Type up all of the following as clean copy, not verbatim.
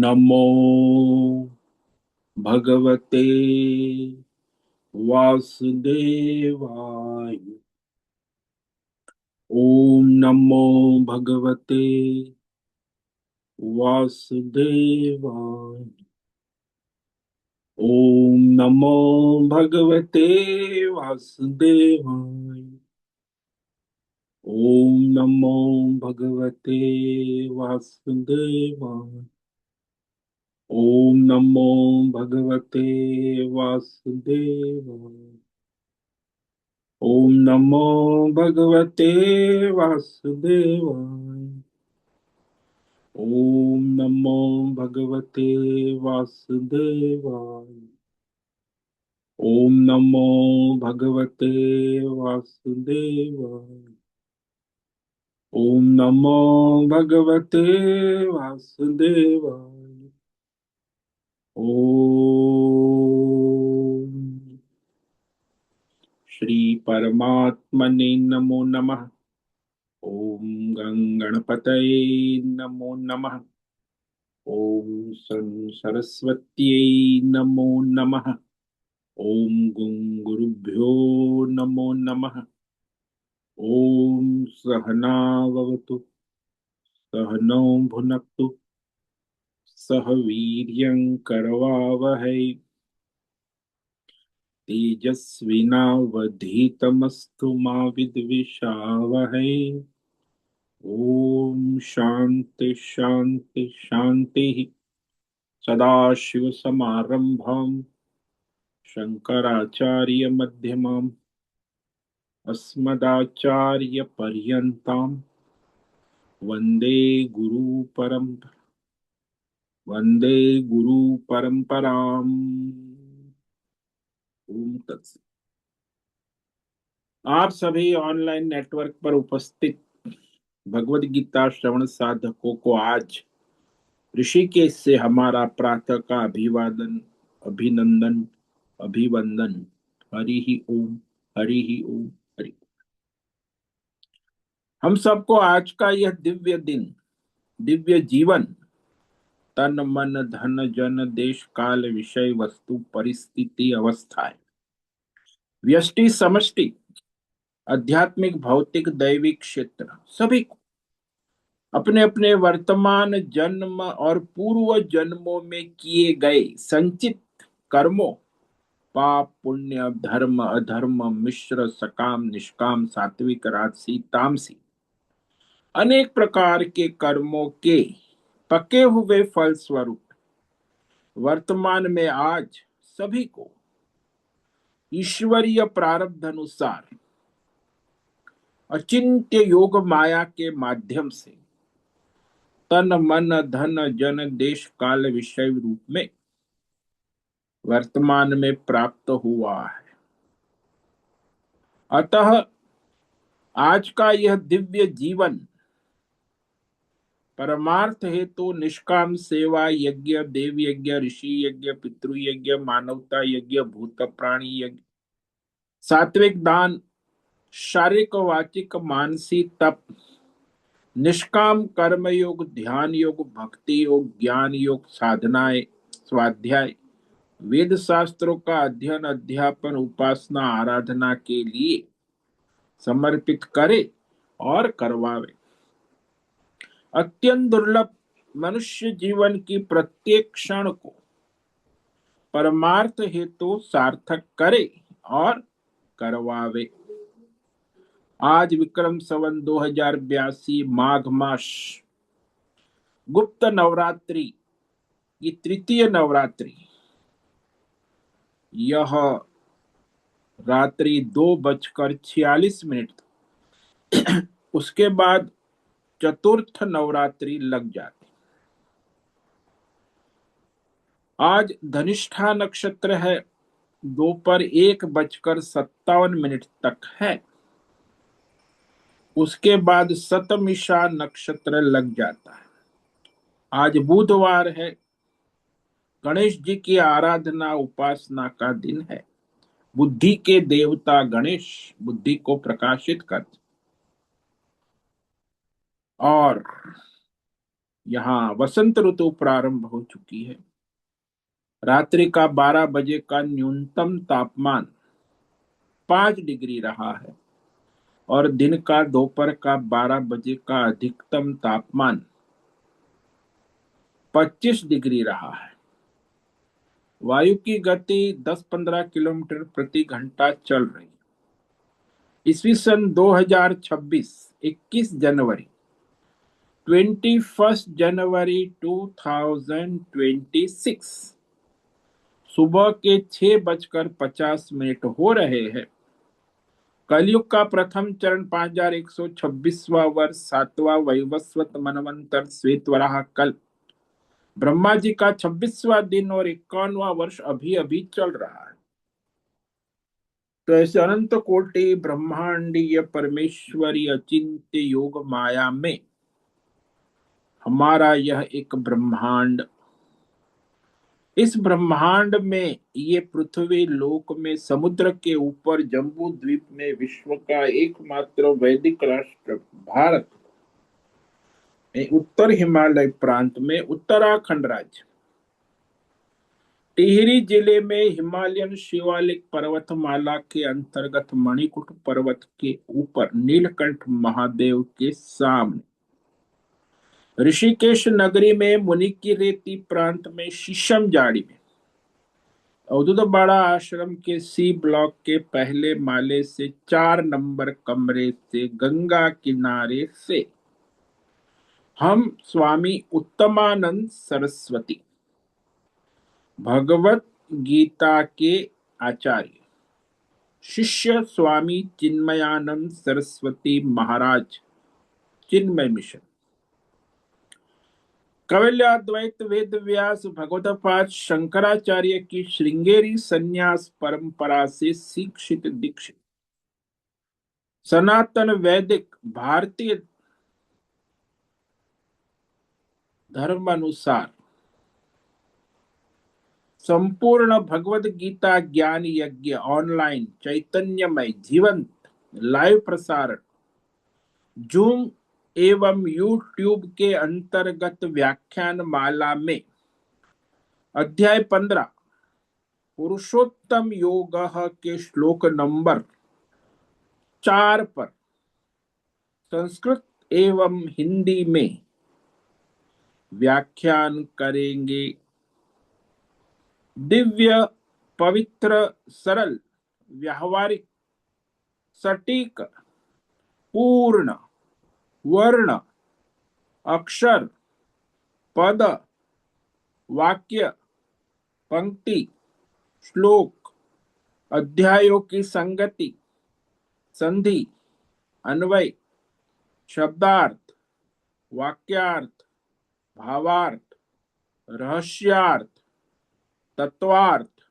नमो भगवते वासुदेवाय। ओम नमो भगवते वासुदेवाय। ओम नमो भगवते वासुदेवाय। ओम नमो भगवते वासुदेवाय। ओम नमो भगवते वासुदेवाय। ओम नमो भगवते वासुदेवाय। ओम नमो भगवते वासुदेवाय। ओम नमो भगवते वासुदेवाय। ओम नमो भगवते वासुदेवाय। ओम श्री परमात्मने नमो नमः। ओम गणपतये नमो नमः। ओम सरस्वत्यै नमो नमः। ओम गुरुभ्यो नमो नमः। ओम सहनाववतु सहनौ भुनक्तु सह वीर्यं करवावहै तेजस्विनावधीतमस्तु मा विद्विषावहै। ओम शांति शांति शांति। सदाशिव समारंभम् शंकराचार्य मध्यमाम् अस्मदाचार्य पर्यन्ताम् वंदे गुरु परंपरा वंदे गुरु परंपराम्। ओम तत्सत। आप सभी ऑनलाइन नेटवर्क पर उपस्थित भगवद गीता श्रवण साधकों को आज ऋषिकेश से हमारा प्रातः का अभिवादन, अभिनंदन, अभिवंदन। हरि ही ओम, हरि ही ओम, हरि। हम सबको आज का यह दिव्य दिन, दिव्य जीवन, तन मन धन जन देश काल विषय वस्तु परिस्थिति अवस्थाएं, व्यष्टि समष्टि, आध्यात्मिक भौतिक दैविक क्षेत्र, सभी को अपने अपने वर्तमान जन्म और पूर्व जन्मों में किए गए संचित कर्मों, पाप पुण्य धर्म अधर्म मिश्र सकाम निष्काम सात्विक राजसी तामसी अनेक प्रकार के कर्मों के पके हुए फल स्वरूप वर्तमान में आज सभी को ईश्वरीय प्रारब्ध अनुसार अचिंत्य योग माया के माध्यम से तन मन धन जन देश काल विषय रूप में वर्तमान में प्राप्त हुआ है। अतः आज का यह दिव्य जीवन परमार्थ हेतु निष्काम सेवा यज्ञ देव यज्ञ ऋषि यज्ञ पितृ यज्ञ मानवता यज्ञ भूत प्राणी यज्ञ सात्विक दान शारीरिक वाचिक मानसिक तप निष्काम कर्म योग ध्यान योग भक्ति योग ज्ञान योग साधनाएं स्वाध्याय वेद शास्त्रों का अध्ययन अध्यापन उपासना आराधना के लिए समर्पित करे और करवावे। अत्यंत दुर्लभ मनुष्य जीवन की प्रत्येक क्षण को परमार्थ हेतु सार्थक करे और करवावे। आज विक्रम संवत 2082 माघ मास गुप्त नवरात्रि की तृतीय नवरात्रि, यह रात्रि 2:46 उसके बाद चतुर्थ नवरात्रि लग जाती। आज धनिष्ठा नक्षत्र है, दोपहर 1:57 तक है। उसके बाद सतमिषा नक्षत्र लग जाता है। आज बुधवार है, गणेश जी की आराधना उपासना का दिन है। बुद्धि के देवता गणेश बुद्धि को प्रकाशित करते और यहाँ वसंत ऋतु प्रारंभ हो चुकी है। रात्रि का 12 बजे का न्यूनतम तापमान 5 डिग्री रहा है और दिन का दोपहर का 12 बजे का अधिकतम तापमान 25 डिग्री रहा है। वायु की गति 10-15 किलोमीटर प्रति घंटा चल रही। ईस्वी सन 2026, 21 जनवरी, 21 जनवरी 2026 सुबह के 6:50 हो रहे हैं। कलयुग का प्रथम चरण 5126वां वर्ष, 7वां वैवस्वत मनवंतर श्वेत वराह कल्प, ब्रह्मा जी का 26वां दिन और 51वां वर्ष अभी अभी चल रहा है। तो ऐसे अनंत कोटि ब्रह्मांडीय परमेश्वरी अचिंत्य योग माया में हमारा यह एक ब्रह्मांड, इस ब्रह्मांड में ये पृथ्वी लोक में समुद्र के ऊपर जम्बू द्वीप में विश्व का एकमात्र वैदिक राष्ट्र भारत में उत्तर हिमालय प्रांत में उत्तराखंड राज्य टिहरी जिले में हिमालयन शिवालिक पर्वतमाला के अंतर्गत मणिकूट पर्वत के ऊपर नीलकंठ महादेव के सामने ऋषिकेश नगरी में मुनि की रेती प्रांत में शीशम जाड़ी में अवधूतवाड़ा आश्रम के सी ब्लॉक के पहले माले से 4 नंबर कमरे से गंगा किनारे से हम स्वामी उत्तमानंद सरस्वती भगवत गीता के आचार्य शिष्य स्वामी चिन्मयानंद सरस्वती महाराज चिन्मय मिशन कवल्याद्वैत वेद व्यास भगवतपाद शंकराचार्य की श्रृंगेरी संन्यास परंपरा से शिक्षित दीक्षित सनातन वैदिक भारतीय धर्म अनुसार संपूर्ण भगवत गीता ज्ञान यज्ञ ऑनलाइन चैतन्यमय जीवंत लाइव प्रसारण जूम एवं यूट्यूब के अंतर्गत व्याख्यान माला में अध्याय 15 पुरुषोत्तम योग के श्लोक नंबर 4 पर संस्कृत एवं हिंदी में व्याख्यान करेंगे। दिव्य पवित्र सरल व्यावहारिक सटीक पूर्ण वर्ण अक्षर पद वाक्य पंक्ति श्लोक अध्यायों की संगति संधि अन्वय शब्दार्थ वाक्यार्थ भावार्थ रहस्यार्थ तत्वार्थ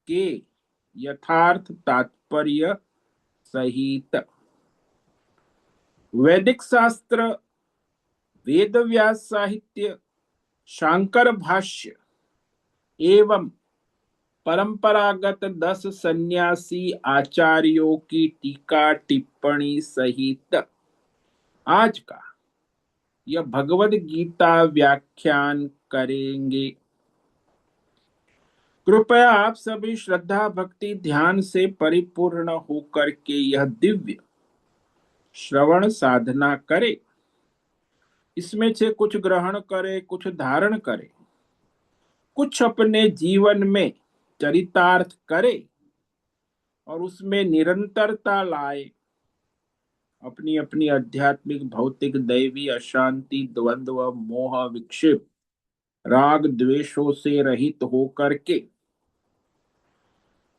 के यथार्थ तात्पर्य सहित वैदिक शास्त्र वेद व्यास साहित्य शांकर भाष्य एवं परंपरागत 10 सन्यासी आचार्यों की टीका टिप्पणी सहित आज का यह भगवद गीता व्याख्यान करेंगे। कृपया आप सभी श्रद्धा भक्ति ध्यान से परिपूर्ण होकर के यह दिव्य श्रवण साधना करे, इसमें से कुछ ग्रहण करे, कुछ धारण करे, कुछ अपने जीवन में चरितार्थ करे और उसमें निरंतरता लाए। अपनी अपनी आध्यात्मिक भौतिक दैवी अशांति द्वंद्व मोह विक्षेप राग द्वेषों से रहित होकर के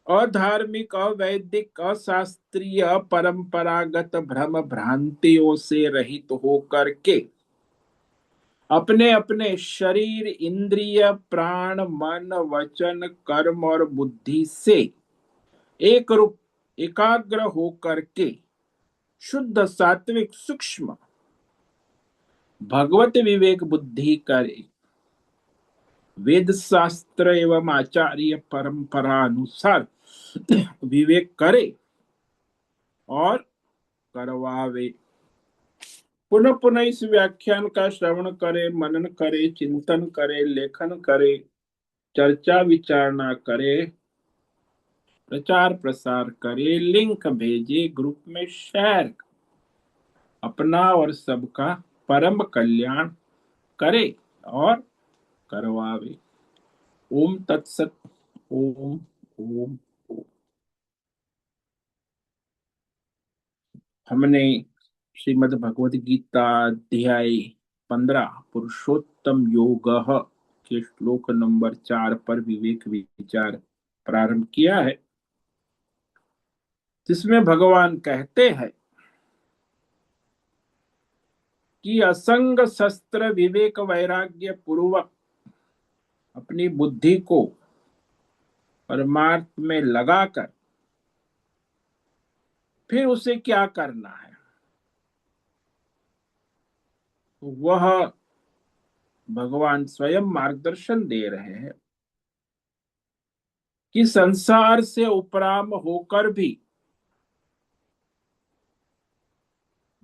अधार्मिक अवैदिक अशास्त्रीय परंपरागत भ्रम भ्रांतियों से रहित होकर के अपने अपने शरीर इंद्रिय प्राण मन वचन कर्म और बुद्धि से एक रूप एकाग्र होकर के शुद्ध सात्विक सूक्ष्म भगवत विवेक बुद्धि करे, वेद शास्त्र एवं आचार्य परंपरा अनुसार विवेक करे और करवावे। पुनः पुनः इस व्याख्यान का श्रवण करे, मनन करे, चिंतन करे, लेखन करे, चर्चा विचारणा करे, प्रचार प्रसार करे, लिंक भेजे, ग्रुप में शेयर, अपना और सबका परम कल्याण करे और करवावे। ओम तत्सत। ओम ओम ओम। हमने श्रीमद् भगवद गीता अध्याय 15 पुरुषोत्तम योग के श्लोक नंबर 4 पर विवेक विचार प्रारंभ किया है, जिसमें भगवान कहते हैं कि असंग शस्त्र विवेक वैराग्य पूर्वक अपनी बुद्धि को परमार्थ में लगाकर फिर उसे क्या करना है, वह भगवान स्वयं मार्गदर्शन दे रहे हैं कि संसार से उपराम होकर भी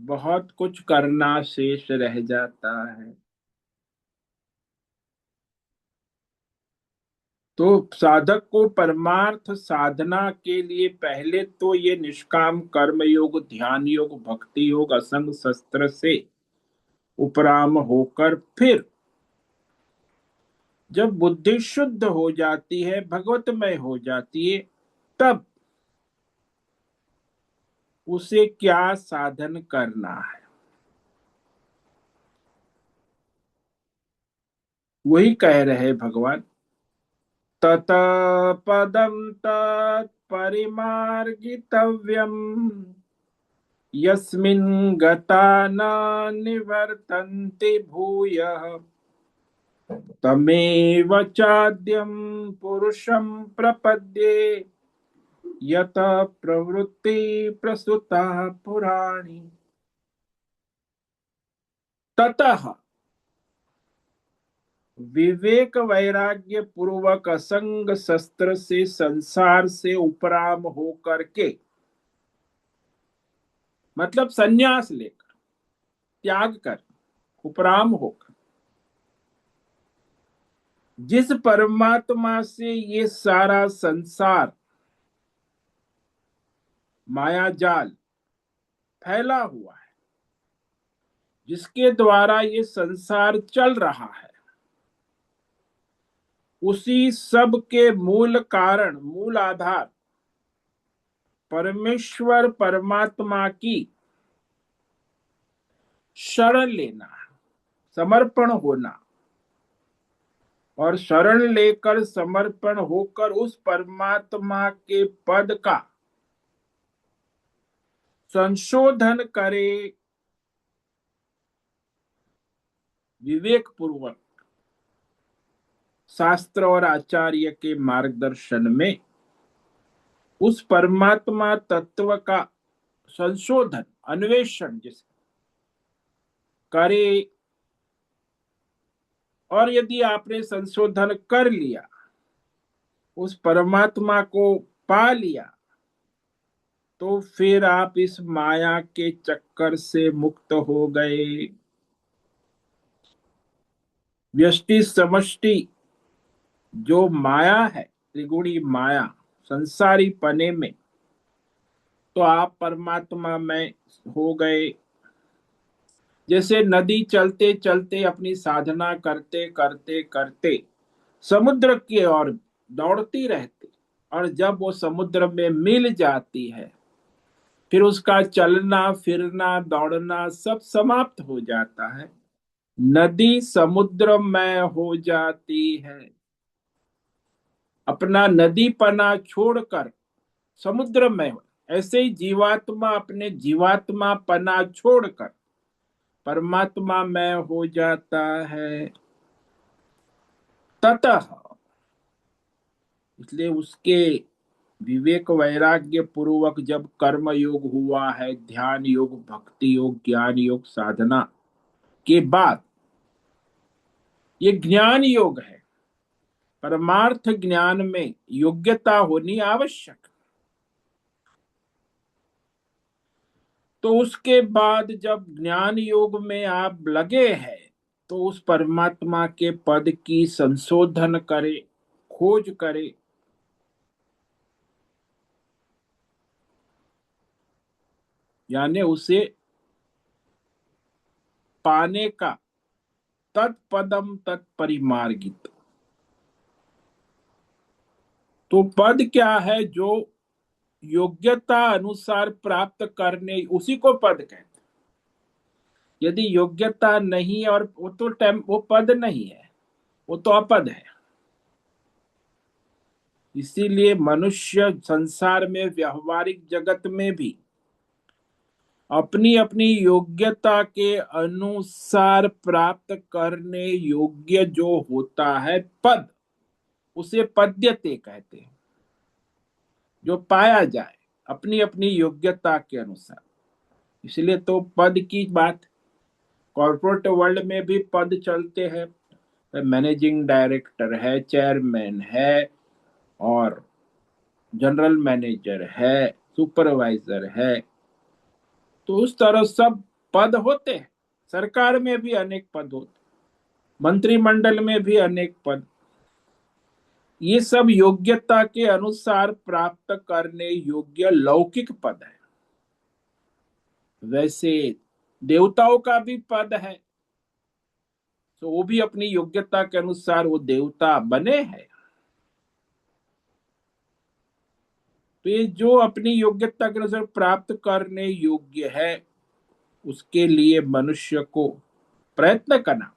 बहुत कुछ करना शेष रह जाता है। तो साधक को परमार्थ साधना के लिए पहले तो ये निष्काम कर्म योग, ध्यान योग, भक्ति योग, असंग शस्त्र से उपराम होकर फिर जब बुद्धि शुद्ध हो जाती है, भगवतमय हो जाती है, तब उसे क्या साधन करना है, वही कह रहे भगवान। तत पदम तत्परिमार्गितव्यम यस्मिन् गता न निवर्तन्ते भूयः तमेव चाद्यं पुरुषं प्रपद्ये यत प्रवृत्ति प्रसुता पुराणी। ततः विवेक वैराग्य पूर्वक असंग शस्त्र से संसार से उपराम होकर के, मतलब संन्यास लेकर, त्याग कर, उपराम होकर जिस परमात्मा से ये सारा संसार माया जाल फैला हुआ है, जिसके द्वारा ये संसार चल रहा है, उसी सब के मूल कारण, मूल आधार परमेश्वर परमात्मा की शरण लेना, समर्पण होना, और शरण लेकर समर्पण होकर उस परमात्मा के पद का संशोधन करे विवेक पूर्वक, शास्त्र और आचार्य के मार्गदर्शन में उस परमात्मा तत्व का संशोधन, अन्वेषण जिसे करे। और यदि आपने संशोधन कर लिया, उस परमात्मा को पा लिया, तो फिर आप इस माया के चक्कर से मुक्त हो गए। व्यष्टि समष्टि जो माया है, त्रिगुणी माया, संसारी पने में, तो आप परमात्मा में हो गए। जैसे नदी चलते चलते, अपनी साधना करते करते करते समुद्र की ओर दौड़ती रहती, और जब वो समुद्र में मिल जाती है, फिर उसका चलना फिरना दौड़ना सब समाप्त हो जाता है, नदी समुद्र में हो जाती है। अपना नदी पना छोड़कर समुद्र में हो, ऐसे ही जीवात्मा अपने जीवात्मा पना छोड़कर परमात्मा में हो जाता है। ततः, इसलिए उसके विवेक वैराग्य पूर्वक जब कर्म योग हुआ है, ध्यान योग, भक्ति योग, ज्ञान योग साधना के बाद ये ज्ञान योग है। परमार्थ ज्ञान में योग्यता होनी आवश्यक। तो उसके बाद जब ज्ञान योग में आप लगे हैं तो उस परमात्मा के पद की संशोधन करे, खोज करे। यानी उसे पाने का तत्पदम तत्परिमार्गित। तो पद क्या है? जो योग्यता अनुसार प्राप्त करने, उसी को पद कहते हैं। यदि योग्यता नहीं है, और वो तो वो पद नहीं है, वो तो अपद है। इसीलिए मनुष्य संसार में, व्यवहारिक जगत में भी अपनी अपनी योग्यता के अनुसार प्राप्त करने योग्य जो होता है पद, उसे पद्यते कहते हैं। जो पाया जाए अपनी अपनी योग्यता के अनुसार। इसलिए तो पद की बात, कॉर्पोरेट वर्ल्ड में भी पद चलते हैं। मैनेजिंग डायरेक्टर है, चेयरमैन है, और जनरल मैनेजर है, सुपरवाइजर है। तो उस तरह सब पद होते हैं। सरकार में भी अनेक पद होते, मंत्रिमंडल में भी अनेक पद। ये सब योग्यता के अनुसार प्राप्त करने योग्य लौकिक पद है। वैसे देवताओं का भी पद है, तो वो भी अपनी योग्यता के अनुसार वो देवता बने हैं। तो ये जो अपनी योग्यता के अनुसार प्राप्त करने योग्य है, उसके लिए मनुष्य को प्रयत्न करना।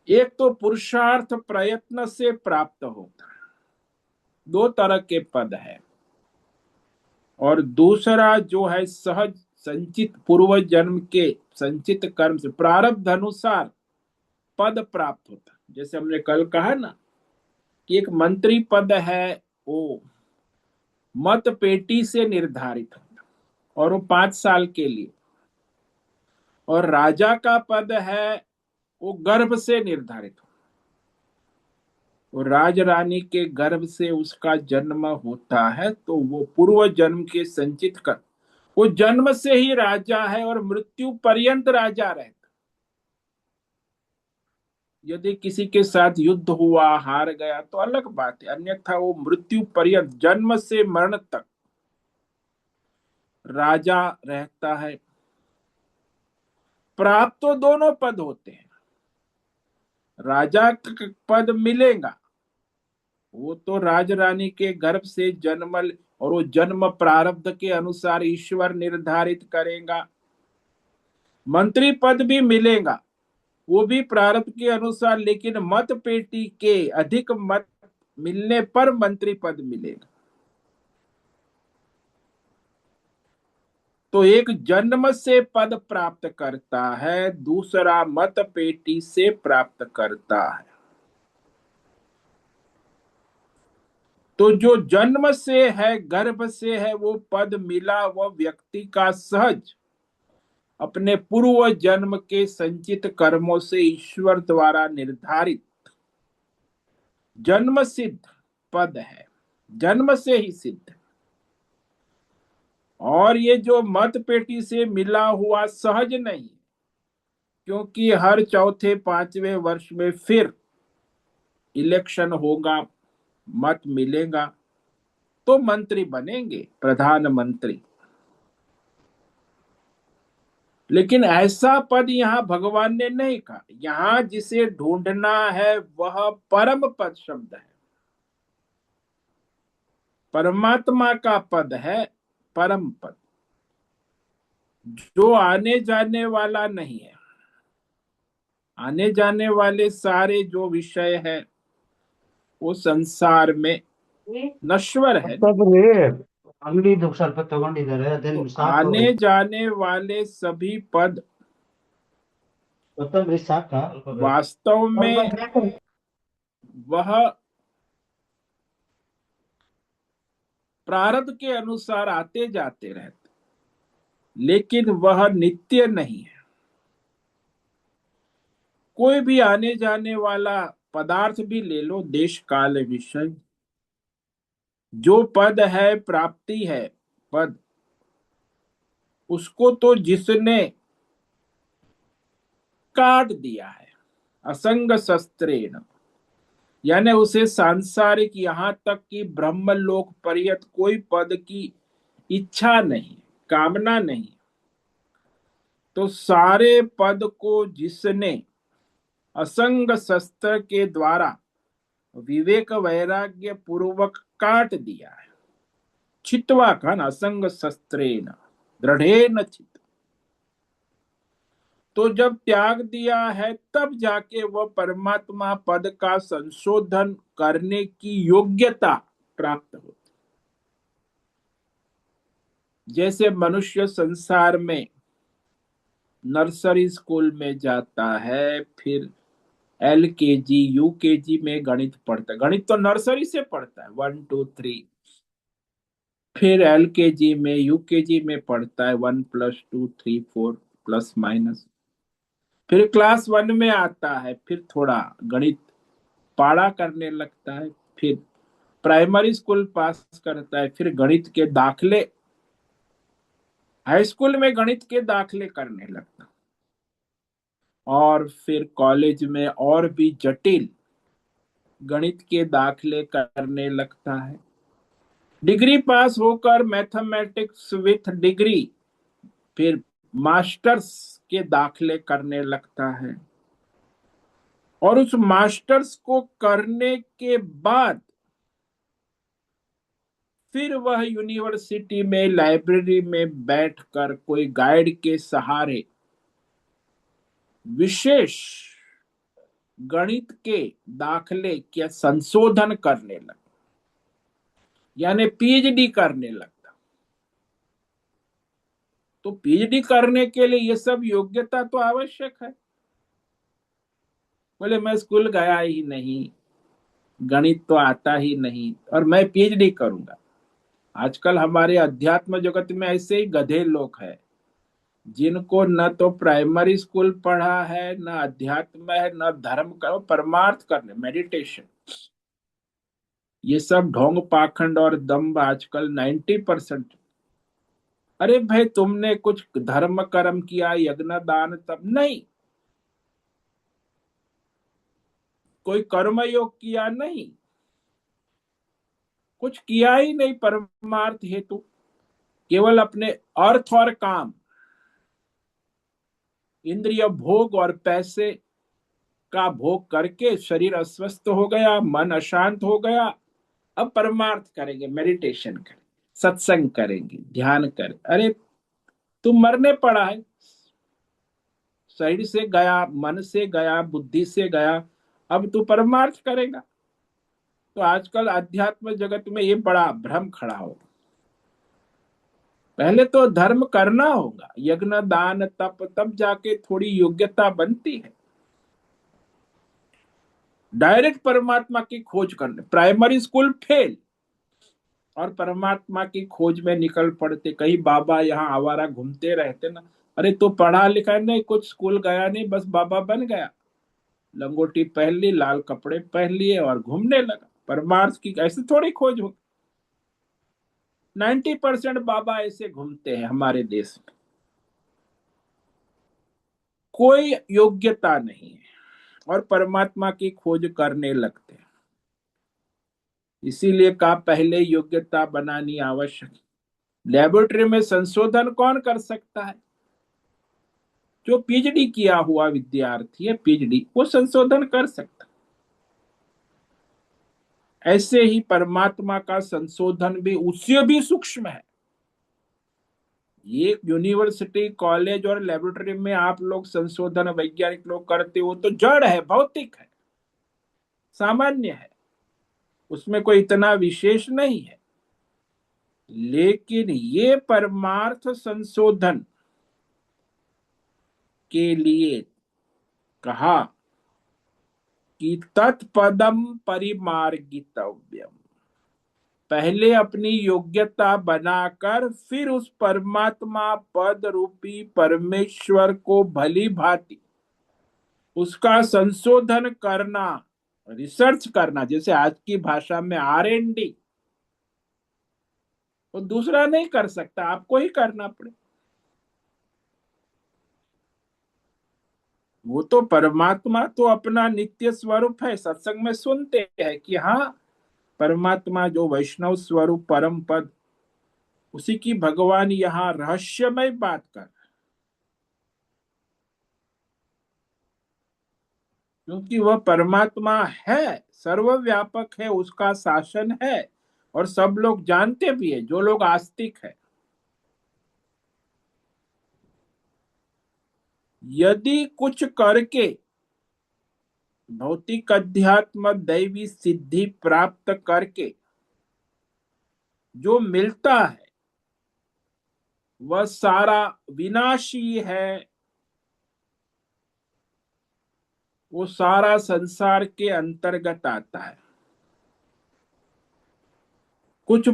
एक तो पुरुषार्थ प्रयत्न से प्राप्त होता है, दो तरह के पद है। और दूसरा जो है सहज संचित, पूर्व जन्म के संचित कर्म से प्रारब्ध अनुसार पद प्राप्त होता है। जैसे हमने कल कहा ना कि एक मंत्री पद है, वो मत पेटी से निर्धारित होता, और वो 5 साल के लिए। और राजा का पद है, वो गर्भ से निर्धारित हो, वो राज रानी के गर्भ से उसका जन्म होता है। तो वो पूर्व जन्म के संचित कर, वो जन्म से ही राजा है और मृत्यु पर्यंत राजा रहता। यदि किसी के साथ युद्ध हुआ, हार गया तो अलग बात है, अन्यथा वो मृत्यु पर्यंत, जन्म से मरण तक राजा रहता है। प्राप्त तो दोनों पद होते हैं। राजा का पद मिलेगा, वो तो राज रानी के गर्भ से जन्मल, और वो जन्म प्रारब्ध के अनुसार ईश्वर निर्धारित करेगा। मंत्री पद भी मिलेगा, वो भी प्रारब्ध के अनुसार, लेकिन मत पेटी के अधिक मत मिलने पर मंत्री पद मिलेगा। तो एक जन्म से पद प्राप्त करता है, दूसरा मत पेटी से प्राप्त करता है। तो जो जन्म से है, गर्भ से है, वो पद मिला, वह व्यक्ति का सहज अपने पूर्व जन्म के संचित कर्मों से ईश्वर द्वारा निर्धारित जन्म सिद्ध पद है, जन्म से ही सिद्ध। और ये जो मत पेटी से मिला हुआ सहज नहीं, क्योंकि हर चौथे पांचवें वर्ष में फिर इलेक्शन होगा, मत मिलेगा, तो मंत्री बनेंगे, प्रधानमंत्री। लेकिन ऐसा पद यहां भगवान ने नहीं कहा। यहां जिसे ढूंढना है वह परम पद शब्द है, परमात्मा का पद है, परम पद, जो आने जाने वाला नहीं है। आने जाने वाले सारे जो विषय है वो संसार में नश्वर है। ಮತ್ತೊಬ್ರಿ ಅಂಗಡಿದು ಸ್ವಲ್ಪ ತಗೊಂಡಿದ್ದಾರೆ तो ಅದೇನು ಸಾಕು आने जाने वाले सभी पद ಮತ್ತೊಬ್ರಿ ಸಾಕಾ ಸ್ವಲ್ಪ ಬೇಕು वास्तव ಸ್ವಲ್ಪ में ಬೇಕು वह प्रारब्ध के अनुसार आते जाते रहते, लेकिन वह नित्य नहीं है। कोई भी आने जाने वाला पदार्थ भी ले लो, देश काल विषय, जो पद है, प्राप्ति है, पद उसको तो जिसने काट दिया है असंग शस्त्रेण, यानी उसे सांसारिक यहां तक कि ब्रह्मलोक पर्यंत कोई पद की इच्छा नहीं, कामना नहीं, तो सारे पद को जिसने असंग शस्त्र के द्वारा विवेक वैराग्य पूर्वक काट दिया है, छित्वा का न असंग शस्त्रेण दृढ़ेन चित, तो जब त्याग दिया है तब जाके वह परमात्मा पद का संशोधन करने की योग्यता प्राप्त होती। जैसे मनुष्य संसार में नर्सरी स्कूल में जाता है, फिर LKG UKG में गणित पढ़ता है, गणित तो नर्सरी से पढ़ता है 1 2 3, फिर LKG में UKG में पढ़ता है 1 + 2 3 4 प्लस माइनस, फिर क्लास 1 में आता है, फिर थोड़ा गणित पाड़ा करने लगता है, फिर प्राइमरी स्कूल पास करता है, फिर गणित के दाखले, हाई स्कूल में गणित के दाखले करने लगता, और फिर कॉलेज में और भी जटिल गणित के दाखले करने लगता है। डिग्री पास होकर मैथमेटिक्स विथ डिग्री, फिर मास्टर्स के दाखले करने लगता है, और उस मास्टर्स को करने के बाद फिर वह यूनिवर्सिटी में लाइब्रेरी में बैठकर कोई गाइड के सहारे विशेष गणित के दाखले के संशोधन करने लगता, यानी PhD करने लगता। तो PhD करने के लिए ये सब योग्यता तो आवश्यक है। बोले मैं स्कूल गया ही नहीं, गणित तो आता ही नहीं, और मैं PhD करूंगा। आजकल हमारे अध्यात्म जगत में ऐसे ही गधे लोग हैं, जिनको न तो प्राइमरी स्कूल पढ़ा है, न अध्यात्म है, न धर्म का, परमार्थ करने, मेडिटेशन, ये सब ढोंग पाखंड और दम्भ आजकल 90%। अरे भाई तुमने कुछ धर्म कर्म किया, यज्ञ दान, तब नहीं, कोई कर्म योग किया नहीं, कुछ किया ही नहीं परमार्थ हेतु, केवल अपने अर्थ और काम, इंद्रिय भोग और पैसे का भोग करके शरीर अस्वस्थ हो गया, मन अशांत हो गया। अब परमार्थ करेंगे, मेडिटेशन करेंगे, सत्संग करेंगे, ध्यान करें। अरे तू मरने पड़ा है, शरीर से गया, मन से गया, बुद्धि से गया, अब तू परमार्थ करेगा। तो आजकल अध्यात्म जगत में ये बड़ा भ्रम खड़ा हो। पहले तो धर्म करना होगा, यज्ञ दान तप, तब जाके थोड़ी योग्यता बनती है। डायरेक्ट परमात्मा की खोज करने, प्राइमरी स्कूल फेल, और परमात्मा की खोज में निकल पड़ते। कहीं बाबा यहाँ आवारा घूमते रहते ना, अरे तो पढ़ा लिखा नहीं, कुछ स्कूल गया नहीं, बस बाबा बन गया, लंगोटी पहन ली, लाल कपड़े पहन लिए और घूमने लगा। परमार्थ की ऐसे थोड़ी खोज हो। 90% बाबा ऐसे घूमते हैं हमारे देश में, कोई योग्यता नहीं है, और परमात्मा की खोज करने लगते हैं। इसीलिए कहा पहले योग्यता बनानी आवश्यक है। लेबोरेटरी में संशोधन कौन कर सकता है? जो PhD किया हुआ विद्यार्थी है, PhD, वो संशोधन कर सकता। ऐसे ही परमात्मा का संशोधन भी उससे भी सूक्ष्म है। ये यूनिवर्सिटी, कॉलेज और लेबोरेटरी में आप लोग संशोधन वैज्ञानिक लोग करते हो तो जड़ है, भौतिक है, सामान्य है, उसमें कोई इतना विशेष नहीं है। लेकिन ये परमार्थ संशोधन के लिए कहा कि तत्पदम परिमार्गितव्यम, पहले अपनी योग्यता बनाकर फिर उस परमात्मा पद रूपी परमेश्वर को भली भांति उसका संशोधन करना, रिसर्च करना, जैसे आज की भाषा में R&D, वो दूसरा नहीं कर सकता, आपको ही करना पड़े। वो तो परमात्मा तो अपना नित्य स्वरूप है। सत्संग में सुनते हैं कि हाँ, परमात्मा जो वैष्णव स्वरूप परम पद, उसी की भगवान यहाँ रहस्यमय बात कर, क्योंकि वह परमात्मा है, सर्वव्यापक है, उसका शासन है, और सब लोग जानते भी है, जो लोग आस्तिक है। यदि कुछ करके भौतिक अध्यात्म दैवी सिद्धि प्राप्त करके जो मिलता है वह सारा विनाशी है, वो सारा संसार के अंतर्गत आता है। कुछ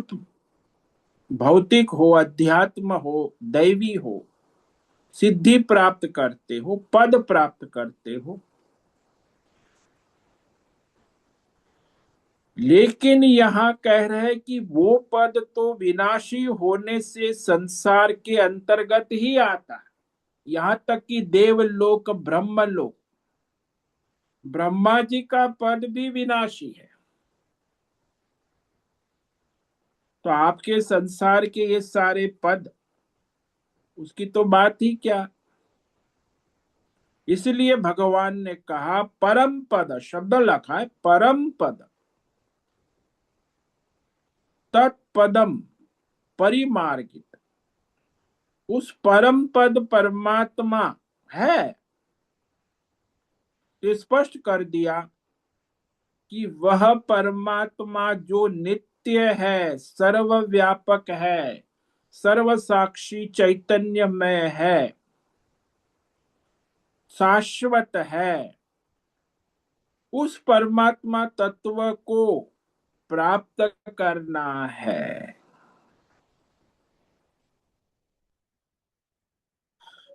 भौतिक हो, अध्यात्म हो, दैवी हो, सिद्धि प्राप्त करते हो, पद प्राप्त करते हो, लेकिन यहाँ कह रहे हैं कि वो पद तो विनाशी होने से संसार के अंतर्गत ही आता है। यहाँ तक कि देवलोक, ब्रह्मलोक, ब्रह्मा जी का पद भी विनाशी है। तो आपके संसार के ये सारे पद, उसकी तो बात ही क्या। इसलिए भगवान ने कहा परम पद, शब्द लिखा है परम पद, तत्पदम परिमार्गित। उस परम पद परमात्मा है, तो स्पष्ट कर दिया कि वह परमात्मा जो नित्य है, सर्वव्यापक है, सर्व साक्षी चैतन्यमय है, शाश्वत है, उस परमात्मा तत्व को प्राप्त करना है।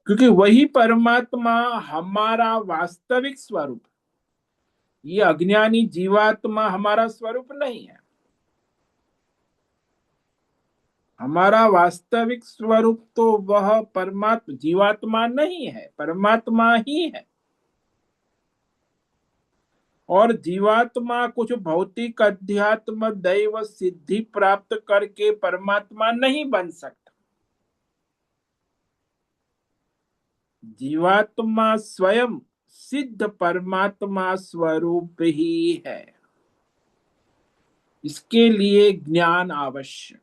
क्योंकि वही परमात्मा हमारा वास्तविक स्वरूप, ये अज्ञानी जीवात्मा हमारा स्वरूप नहीं है। हमारा वास्तविक स्वरूप तो वह परमात्मा, जीवात्मा नहीं है, परमात्मा ही है। और जीवात्मा कुछ भौतिक अध्यात्म दैव सिद्धि प्राप्त करके परमात्मा नहीं बन सकता। जीवात्मा स्वयं सिद्ध परमात्मा स्वरूप ही है। इसके लिए ज्ञान आवश्यक।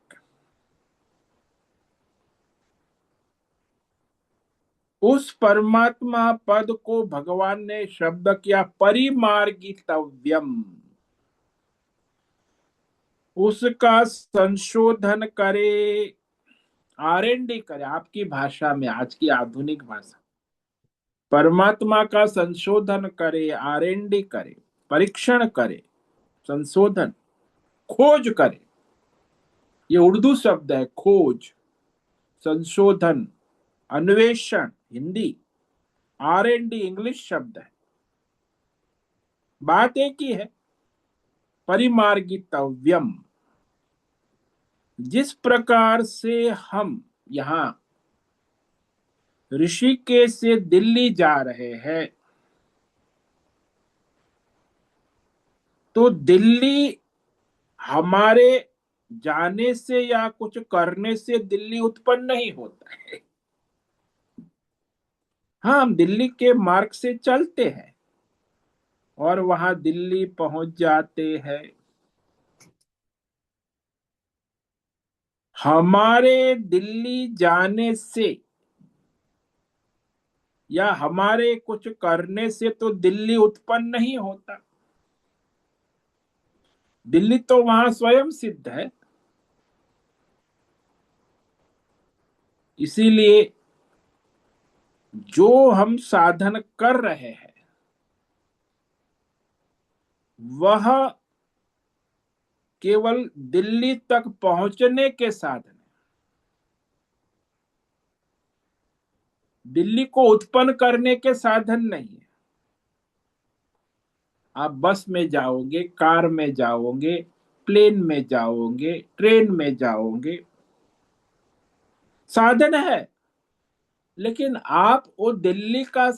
उस परमात्मा पद को भगवान ने शब्द किया परिमार्गितव्यम। उसका संशोधन करे, R&D करे, आपकी भाषा में, आज की आधुनिक भाषा, परमात्मा का संशोधन करे, R&D करे, परीक्षण करे, संशोधन, खोज करे। ये उर्दू शब्द है, खोज, संशोधन, अन्वेषण हिंदी, R&D इंग्लिश शब्द है। बात एक ही है, परिमार्गितव्यम। जिस प्रकार से हम यहाँ ऋषिकेश से दिल्ली जा रहे हैं, तो दिल्ली हमारे जाने से या कुछ करने से दिल्ली उत्पन्न नहीं होता है। हाँ, हम दिल्ली के मार्ग से चलते हैं और वहां दिल्ली पहुंच जाते हैं। हमारे दिल्ली जाने से या हमारे कुछ करने से तो दिल्ली उत्पन्न नहीं होता। दिल्ली तो वहां स्वयं सिद्ध है। इसीलिए जो हम साधन कर रहे हैं वह केवल दिल्ली तक पहुंचने के साधन है, दिल्ली को उत्पन्न करने के साधन नहीं है। आप बस में जाओगे, कार में जाओगे, प्लेन में जाओगे, ट्रेन में जाओगे, साधन है, लेकिन आप वो दिल्ली का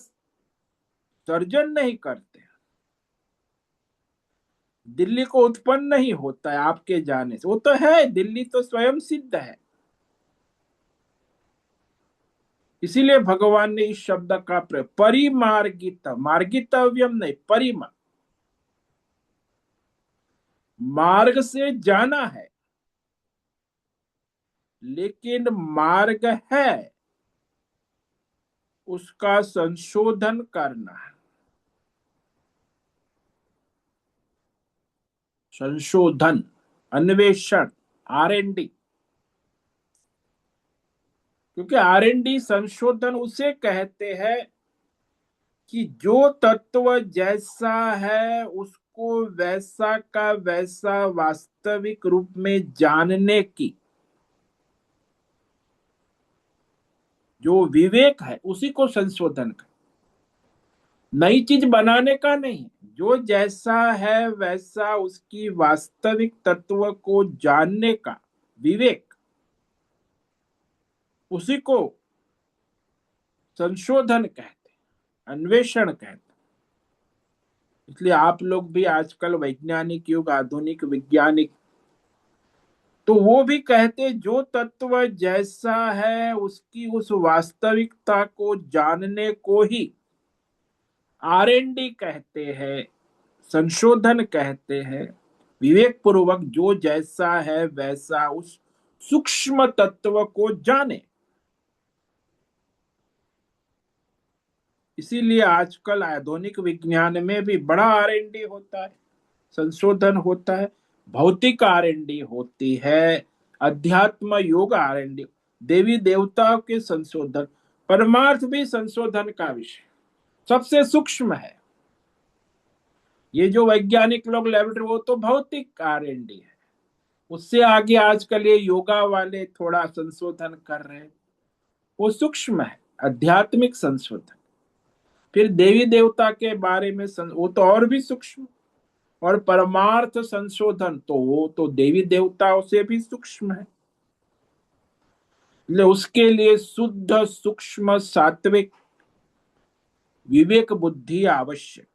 सर्जन नहीं करते, दिल्ली को उत्पन्न नहीं होता है आपके जाने से, वो तो है, दिल्ली तो स्वयं सिद्ध है। इसीलिए भगवान ने इस शब्द का प्रयोग, परिमार्गित, मार्गितव्यम नहीं, परिमा, मार्ग से जाना है, लेकिन मार्ग है उसका संशोधन करना है। संशोधन, अन्वेषण, R&D। क्योंकि R&D संशोधन उसे कहते हैं कि जो तत्व जैसा है उसको वैसा का वैसा वास्तविक रूप में जानने की जो विवेक है, उसी को संशोधन का, नई चीज बनाने का नहीं। जो जैसा है वैसा उसकी वास्तविक तत्व को जानने का विवेक, उसी को संशोधन कहते हैं, अन्वेषण कहते हैं। इसलिए आप लोग भी आजकल वैज्ञानिक युग, आधुनिक वैज्ञानिक, तो वो भी कहते जो तत्व जैसा है उसकी उस वास्तविकता को जानने को ही R&D कहते हैं, संशोधन कहते हैं। विवेक पूर्वक जो जैसा है वैसा उस सूक्ष्म तत्व को जाने। इसीलिए आजकल आधुनिक विज्ञान में भी बड़ा R&D होता है, संशोधन होता है, भौतिक R&D होती है, अध्यात्म योग R&D, देवी देवताओं के संशोधन, परमार्थ भी संशोधन का विषय सबसे सूक्ष्म है। ये जो वैज्ञानिक लोग लेबोरेटरी, वो तो भौतिक R&D है। उससे आगे आजकल ये योगा वाले थोड़ा संशोधन कर रहे हैं, वो सूक्ष्म है, आध्यात्मिक संशोधन। फिर देवी देवता के बारे में वो तो और भी सूक्ष्म, और परमार्थ संशोधन तो वो तो देवी देवताओं से भी सूक्ष्म है। उसके लिए शुद्ध सूक्ष्म सात्विक विवेक बुद्धि आवश्यक।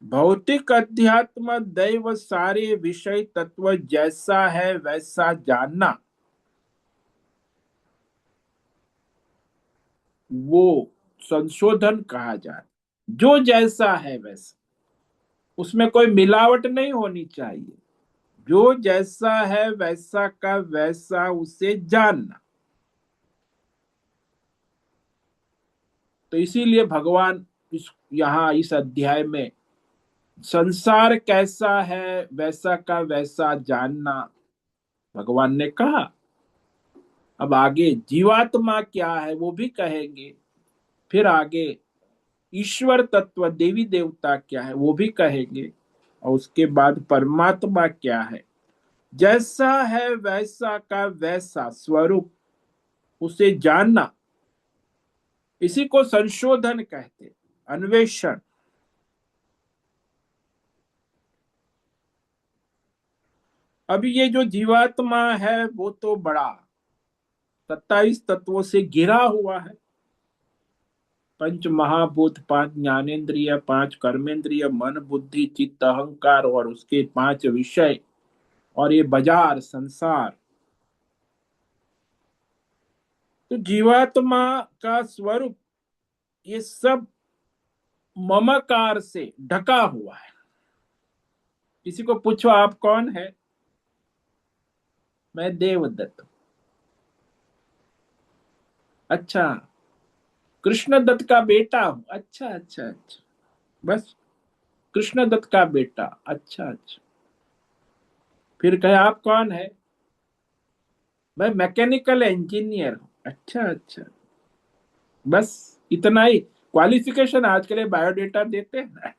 भौतिक अध्यात्म दैव सारे विषय तत्व जैसा है वैसा जानना, वो संशोधन कहा जाए। जो जैसा है वैसा, उसमें कोई मिलावट नहीं होनी चाहिए, जो जैसा है वैसा का वैसा उसे जानना। तो इसीलिए भगवान यहाँ इस अध्याय में संसार कैसा है वैसा का वैसा जानना भगवान ने कहा। अब आगे जीवात्मा क्या है वो भी कहेंगे, फिर आगे ईश्वर तत्व देवी देवता क्या है वो भी कहेंगे, और उसके बाद परमात्मा क्या है, जैसा है वैसा का वैसा स्वरूप उसे जानना, इसी को संशोधन कहते, अन्वेषण। अभी ये जो जीवात्मा है वो तो बड़ा 27 तत्वों से घिरा हुआ है, पंच महाभूत, 5 ज्ञानेन्द्रिय, 5 कर्मेंद्रिय, मन बुद्धि चित्त अहंकार, और उसके 5 विषय, और ये बाजार संसार। तो जीवात्मा का स्वरूप ये सब ममकार से ढका हुआ है। किसी को पूछो आप कौन है, मैं देवदत्त। अच्छा, कृष्ण दत्त का बेटा हूं। अच्छा अच्छा अच्छा, बस कृष्ण दत्त का बेटा, अच्छा अच्छा। फिर कहे आप कौन है, मैं मैकेनिकल इंजीनियर हूं। अच्छा अच्छा, बस इतना ही क्वालिफिकेशन आज के लिए बायोडेटा देते हैं ना,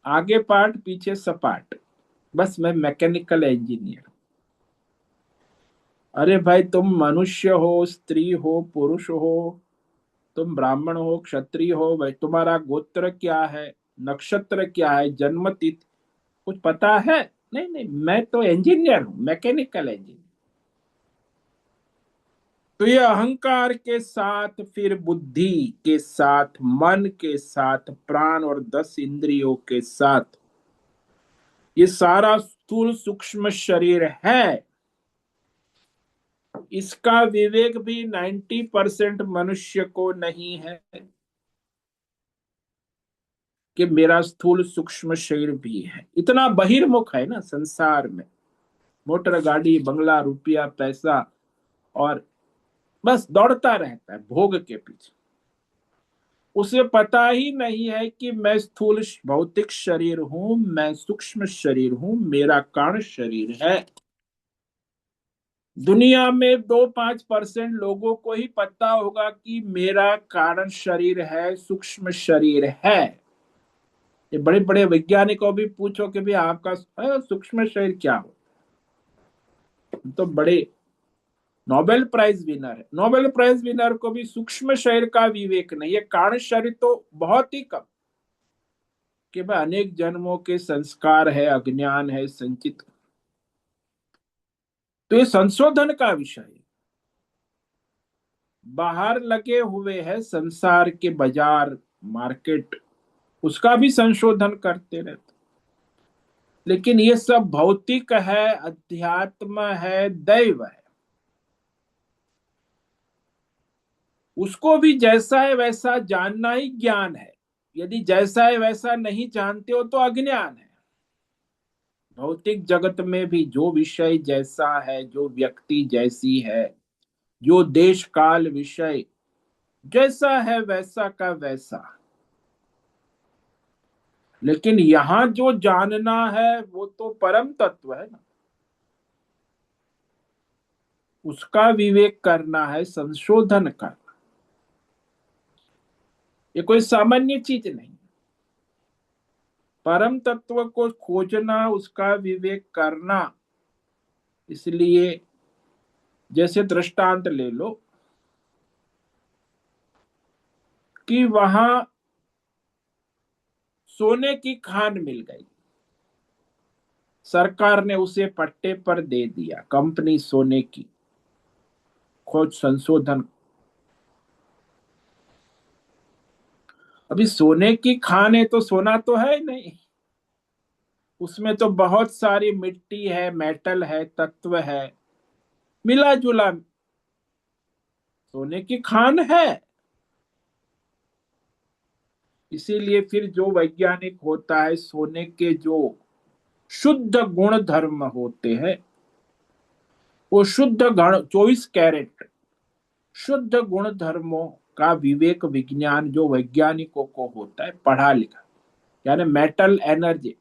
आगे पार्ट पीछे सपाट, बस मैं मैकेनिकल इंजीनियर। अरे भाई, तुम मनुष्य हो, स्त्री हो, पुरुष हो, तुम ब्राह्मण हो, क्षत्रिय हो, भाई तुम्हारा गोत्र क्या है, नक्षत्र क्या है, जन्म तिथि कुछ पता है? नहीं नहीं, मैं तो इंजीनियर हूं, मैकेनिकल इंजीनियर। तो ये अहंकार के साथ, फिर बुद्धि के साथ, मन के साथ, प्राण और 10 इंद्रियों के साथ ये सारा स्थूल सूक्ष्म शरीर है। इसका विवेक भी 90% मनुष्य को नहीं है कि मेरा स्थूल सूक्ष्म शरीर भी है। इतना बहिर्मुख है ना संसार में, मोटर गाड़ी बंगला रुपया पैसा, और बस दौड़ता रहता है भोग के पीछे। उसे पता ही नहीं है कि मैं स्थूल भौतिक शरीर हूं, मैं सूक्ष्म शरीर हूं, मेरा कारण शरीर है। दुनिया में 2-5% लोगों को ही पता होगा कि मेरा कारण शरीर है, सूक्ष्म शरीर है। ये बड़े बड़े वैज्ञानिकों भी पूछो कि भाई आपका सूक्ष्म शरीर क्या हो, तो बड़े नोबेल प्राइज विनर है, नोबेल प्राइज विनर को भी सूक्ष्म शरीर का विवेक नहीं है। कारण शरीर तो बहुत ही कम, कि भाई अनेक जन्मों के संस्कार है, अज्ञान है संचित। तो ये संशोधन का विषय है। बाहर लगे हुए है संसार के बाजार मार्केट, उसका भी संशोधन करते रहते, लेकिन ये सब भौतिक है, अध्यात्म है, दैव है। उसको भी जैसा है वैसा जानना ही ज्ञान है। यदि जैसा है वैसा नहीं जानते हो तो अज्ञान है। भौतिक जगत में भी जो विषय जैसा है, जो व्यक्ति जैसी है, जो देश काल विषय जैसा है वैसा का वैसा, लेकिन यहां जो जानना है वो तो परम तत्व है ना, उसका विवेक करना है, संशोधन करना। ये कोई सामान्य चीज नहीं। परम तत्व को खोजना, उसका विवेक करना। इसलिए जैसे दृष्टांत ले लो कि वहां सोने की खान मिल गई, सरकार ने उसे पट्टे पर दे दिया, कंपनी सोने की खोज संशोधन। अभी सोने की खान है तो सोना तो है नहीं, उसमें तो बहुत सारी मिट्टी है, मेटल है, तत्व है, मिला जुला सोने की खान है। इसीलिए फिर जो वैज्ञानिक होता है, सोने के जो शुद्ध गुण धर्म होते हैं, वो शुद्ध गण 24 कैरेट शुद्ध गुण धर्मों का विवेक विज्ञान जो वैज्ञानिकों को होता है, पढ़ा लिखा, यानी मेटल एनर्जी,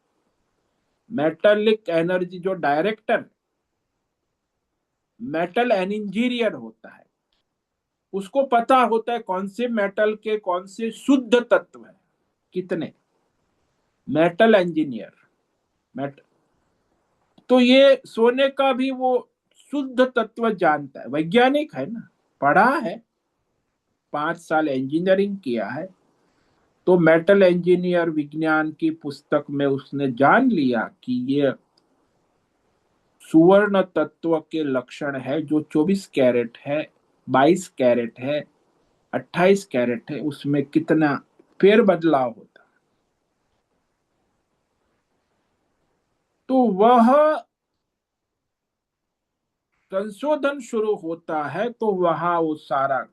मेटलिक एनर्जी जो डायरेक्टर मेटल इंजीनियर होता है, उसको पता होता है कौन से मेटल के कौन से शुद्ध तत्व है, कितने। मेटल इंजीनियर मेट तो ये सोने का भी वो शुद्ध तत्व जानता है, वैज्ञानिक है ना, पढ़ा है, 5 साल इंजीनियरिंग किया है। तो मेटल इंजीनियर विज्ञान की पुस्तक में उसने जान लिया कि ये सुवर्ण तत्व के लक्षण है, जो 24 कैरेट है, 22 कैरेट है, 28 कैरेट है, उसमें कितना फेर बदलाव होता। तो वह संशोधन शुरू होता है, तो वहां वो सारा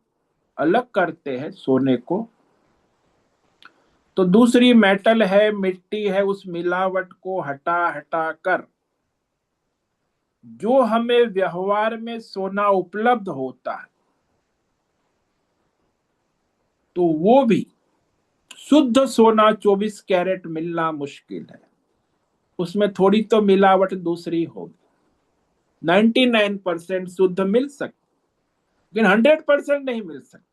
अलग करते हैं सोने को। तो दूसरी मेटल है, मिट्टी है, उस मिलावट को हटा हटा कर जो हमें व्यवहार में सोना उपलब्ध होता है, तो वो भी शुद्ध सोना 24 कैरेट मिलना मुश्किल है। उसमें थोड़ी तो मिलावट दूसरी होगी। 99% शुद्ध मिल सकती, लेकिन 100% नहीं मिल सकती।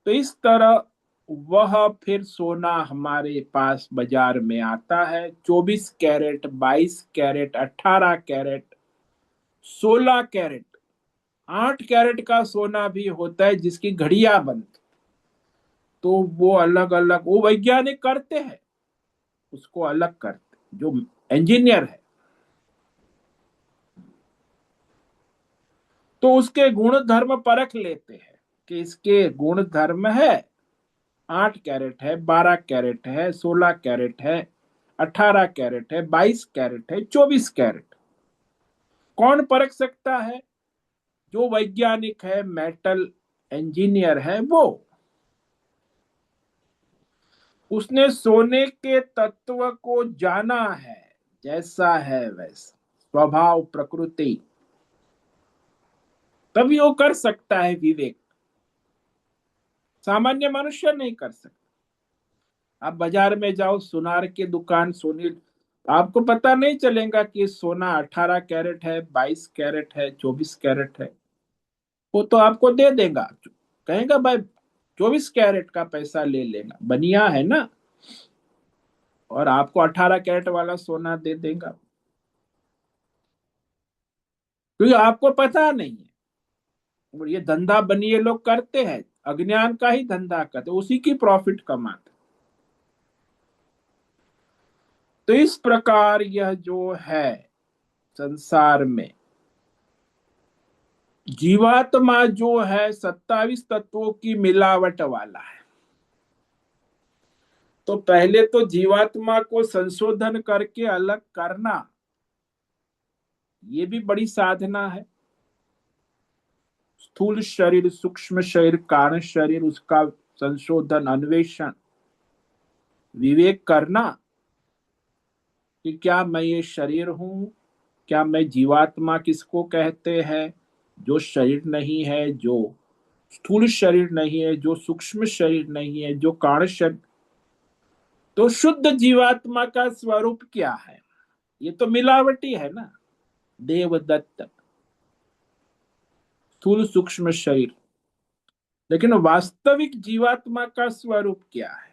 तो इस तरह वह फिर सोना हमारे पास बाजार में आता है, 24 carat, 22 carat, 18 carat, 16 carat, 8 carat का सोना भी होता है जिसकी घड़ियां बनती। तो वो अलग अलग वो वैज्ञानिक करते हैं, उसको अलग करते जो इंजीनियर है। तो उसके गुण धर्म परख लेते हैं कि इसके गुण धर्म है, 8 कैरेट है, 12 कैरेट है, 16 कैरेट है, 18 कैरेट है, 22 कैरेट है, 24 कैरेट। कौन परख सकता है? जो वैज्ञानिक है, मेटल इंजीनियर है, वो उसने सोने के तत्व को जाना है, जैसा है वैसा स्वभाव प्रकृति, तभी वो कर सकता है विवेक। सामान्य मनुष्य नहीं कर सकता। आप बाजार में जाओ, सुनार की दुकान, सोनी, आपको पता नहीं चलेगा कि सोना 18 कैरेट है, 22 कैरेट है, 24 कैरेट है। वो तो आपको दे देगा, कहेगा भाई 24 कैरेट का पैसा ले लेना, बनिया है ना, और आपको 18 कैरेट वाला सोना दे देगा, क्योंकि आपको पता नहीं है। और ये धंधा बनिए लोग करते हैं, अज्ञान का ही धंधा करते, उसी की प्रॉफिट कमाते। तो इस प्रकार यह जो है संसार में जीवात्मा जो है 27 तत्वों की मिलावट वाला है। तो पहले तो जीवात्मा को संशोधन करके अलग करना, ये भी बड़ी साधना है। स्थूल शरीर, सूक्ष्म शरीर, कारण शरीर, उसका संशोधन, अन्वेषण, विवेक करना कि क्या मैं ये शरीर हूं, क्या मैं जीवात्मा किसको कहते हैं, जो शरीर नहीं है, जो स्थूल शरीर नहीं है, जो सूक्ष्म शरीर नहीं है, जो कारण शरीर। तो शुद्ध जीवात्मा का स्वरूप क्या है? ये तो मिलावटी है ना, देवदत्त, स्थूल सूक्ष्म शरीर। लेकिन वास्तविक जीवात्मा का स्वरूप क्या है?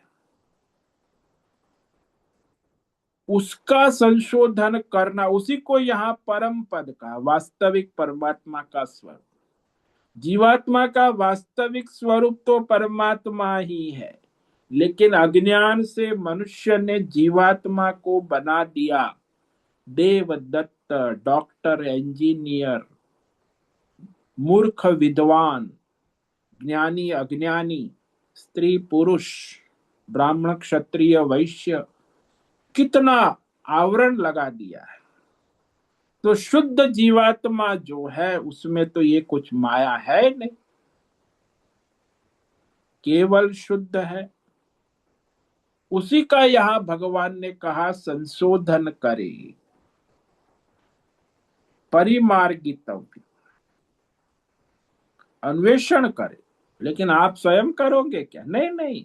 उसका संशोधन करना, उसी को यहाँ परम पद का, वास्तविक परमात्मा का स्वरूप। जीवात्मा का वास्तविक स्वरूप तो परमात्मा ही है, लेकिन अज्ञान से मनुष्य ने जीवात्मा को बना दिया देवदत्त, डॉक्टर, इंजीनियर, मूर्ख, विद्वान, ज्ञानी, अज्ञानी, स्त्री, पुरुष, ब्राह्मण, क्षत्रिय, वैश्य, कितना आवरण लगा दिया है। तो शुद्ध जीवात्मा जो है उसमें तो ये कुछ माया है नहीं, केवल शुद्ध है। उसी का यहां भगवान ने कहा संशोधन करे, परिमार्गितव्य, अन्वेषण करे। लेकिन आप स्वयं करोगे क्या? नहीं नहीं,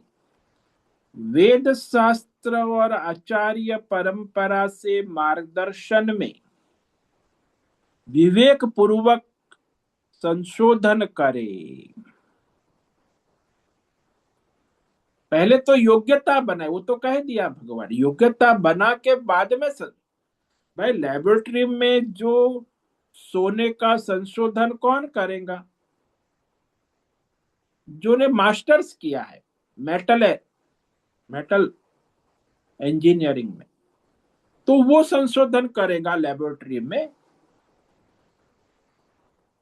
वेद शास्त्र और आचार्य परंपरा से मार्गदर्शन में विवेक पूर्वक संशोधन करे। पहले तो योग्यता बनाए, वो तो कह दिया भगवान, योग्यता बना के बाद में भाई लेबोरेटरी में जो सोने का संशोधन कौन करेगा? जो ने मास्टर्स किया है मेटल है, मेटल इंजीनियरिंग में, तो वो संशोधन करेगा लेबोरेटरी में।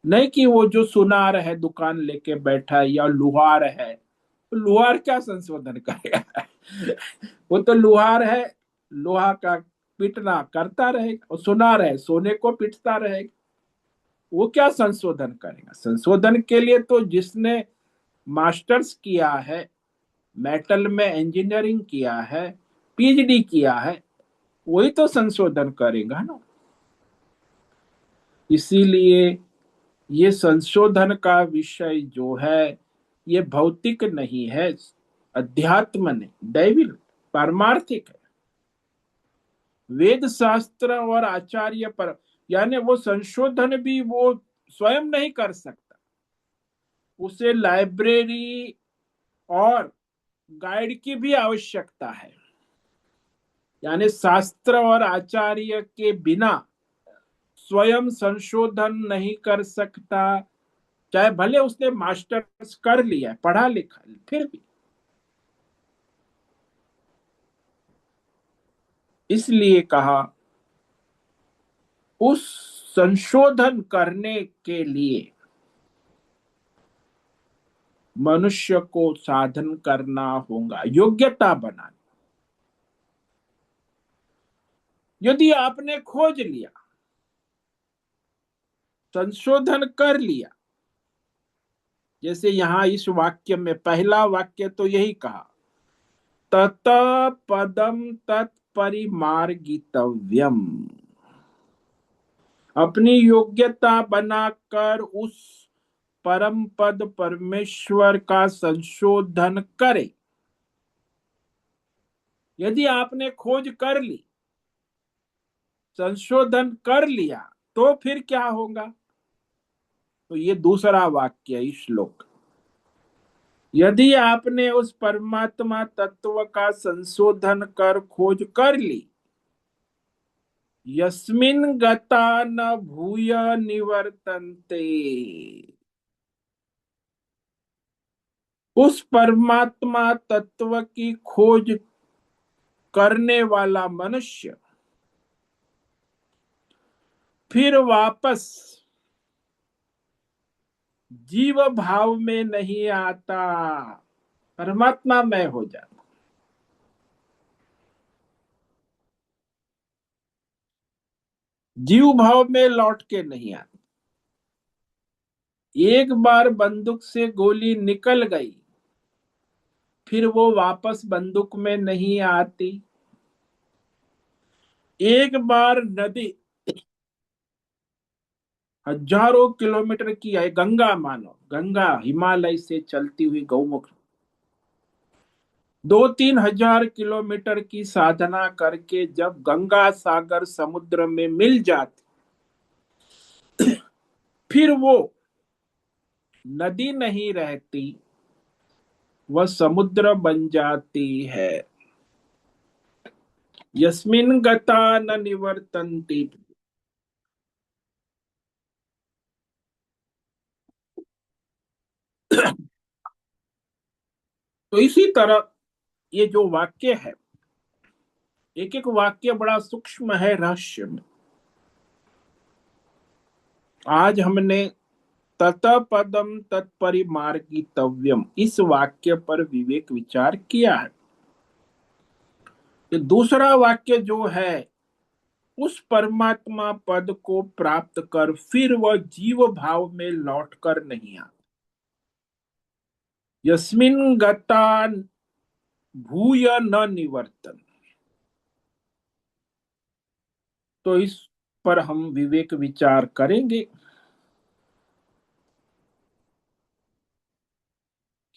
नहीं कि वो जो सुनार है दुकान लेके बैठा है, या लुहार है, तो लुहार क्या संशोधन करेगा? वो तो लुहार है, लोहा का पीटना करता रहेगा, और सुनार है, सोने को पीटता रहेगा। वो क्या संशोधन करेगा? संशोधन के लिए तो जिसने मास्टर्स किया है, मेटल में इंजीनियरिंग किया है, पीएचडी किया है, वही तो संशोधन करेगा ना। इसीलिए ये संशोधन का विषय जो है ये भौतिक नहीं है, अध्यात्म नहीं, दैवी, पारमार्थिक है। वेद शास्त्र और आचार्य पर, यानी वो संशोधन भी वो स्वयं नहीं कर सकता, उसे लाइब्रेरी और गाइड की भी आवश्यकता है। यानी शास्त्र और आचार्य के बिना स्वयं संशोधन नहीं कर सकता, चाहे भले उसने मास्टर्स कर लिया, पढ़ा लिखा, फिर भी। इसलिए कहा उस संशोधन करने के लिए मनुष्य को साधन करना होगा, योग्यता बनाना। यदि आपने खोज लिया, संशोधन कर लिया, जैसे यहां इस वाक्य में पहला वाक्य तो यही कहा, तत पदम तत्परिमार्गितव्यम, अपनी योग्यता बनाकर उस परम पद परमेश्वर का संशोधन करे। यदि आपने खोज कर ली, संशोधन कर लिया, तो फिर क्या होगा? तो ये दूसरा वाक्य है इस श्लोक। यदि आपने उस परमात्मा तत्व का संशोधन कर खोज कर ली, यस्मिन् गता न भूय निवर्तन्ते, उस परमात्मा तत्व की खोज करने वाला मनुष्य फिर वापस जीव भाव में नहीं आता, परमात्मा में हो जाता। जीव भाव में लौट के नहीं आता। एक बार बंदूक से गोली निकल गई, फिर वो वापस बंदूक में नहीं आती। एक बार नदी हजारों किलोमीटर की है, गंगा मानो, गंगा हिमालय से चलती हुई गौमुख 2-3 हजार किलोमीटर की साधना करके जब गंगा सागर समुद्र में मिल जाती, फिर वो नदी नहीं रहती, वह समुद्र बन जाती है। यस्मिन् गता न निवर्तन्ति। तो इसी तरह ये जो वाक्य है, एक एक वाक्य बड़ा सूक्ष्म है, रहस्य में। आज हमने तत पदम तत्परिमार्गितव्यम इस वाक्य पर विवेक विचार किया है। ये दूसरा वाक्य जो है, उस परमात्मा पद को प्राप्त कर फिर वह जीव भाव में लौट कर नहीं आता। यस्मिन् गता भूय न निवर्तन। तो इस पर हम विवेक विचार करेंगे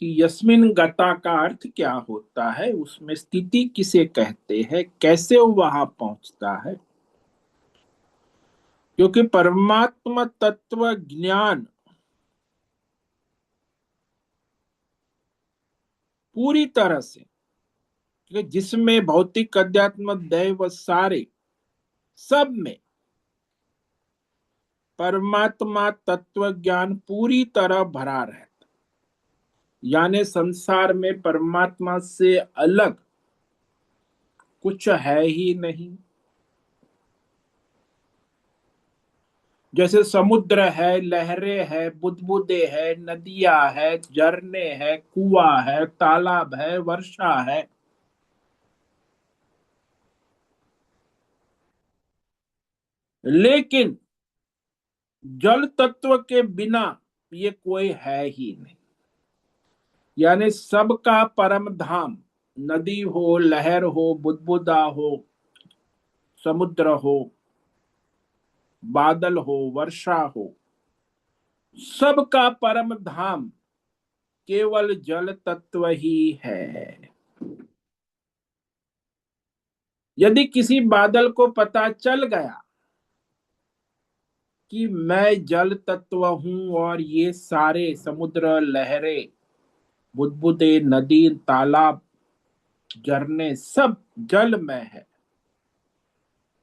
कि यस्मिन् गता का अर्थ क्या होता है, उसमें स्थिति किसे कहते हैं, कैसे वो वहां पहुंचता है। क्योंकि परमात्मा तत्व ज्ञान पूरी तरह से, क्योंकि जिसमें भौतिक अध्यात्म दैव सारे, सब में परमात्मा तत्व ज्ञान पूरी तरह भरा रहता, यानी संसार में परमात्मा से अलग कुछ है ही नहीं। जैसे समुद्र है, लहरें है, बुदबुदे है, नदियां है, झरने है, कुआं है, तालाब है, वर्षा है, लेकिन जल तत्व के बिना ये कोई है ही नहीं। यानी सबका परम धाम, नदी हो, लहर हो, बुदबुदा हो, समुद्र हो, बादल हो, वर्षा हो, सबका परम धाम केवल जल तत्व ही है। यदि किसी बादल को पता चल गया कि मैं जल तत्व हूं और ये सारे समुद्र, लहरें, बुदबुदे, नदी, तालाब, झरने सब जल में है,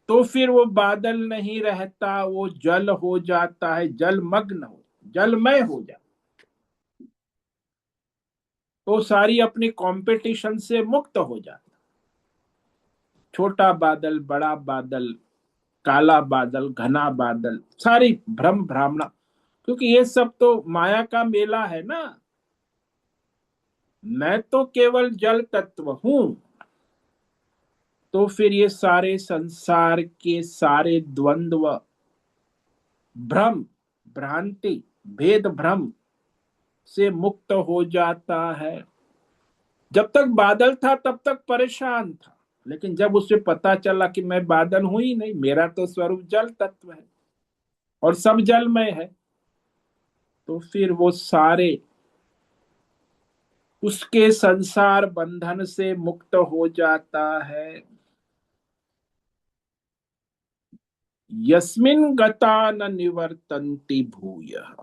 तो फिर वो बादल नहीं रहता, वो जल हो जाता है, जलमग्न हो, जलमय हो जाता। तो सारी अपनी कंपटीशन से मुक्त हो जाता। छोटा बादल, बड़ा बादल, काला बादल, घना बादल, सारी भ्रम भ्रामना, क्योंकि ये सब तो माया का मेला है ना। मैं तो केवल जल तत्व हूं, तो फिर ये सारे संसार के सारे द्वंद्व, भ्रम, भ्रांति, भेद भ्रम से मुक्त हो जाता है। जब तक बादल था तब तक परेशान था, लेकिन जब उसे पता चला कि मैं बादल हूं ही नहीं, मेरा तो स्वरूप जल तत्व है और सब जलमय है, तो फिर वो सारे उसके संसार बंधन से मुक्त हो जाता है। यस्मिन् गता न निवर्तन्ति भूयः,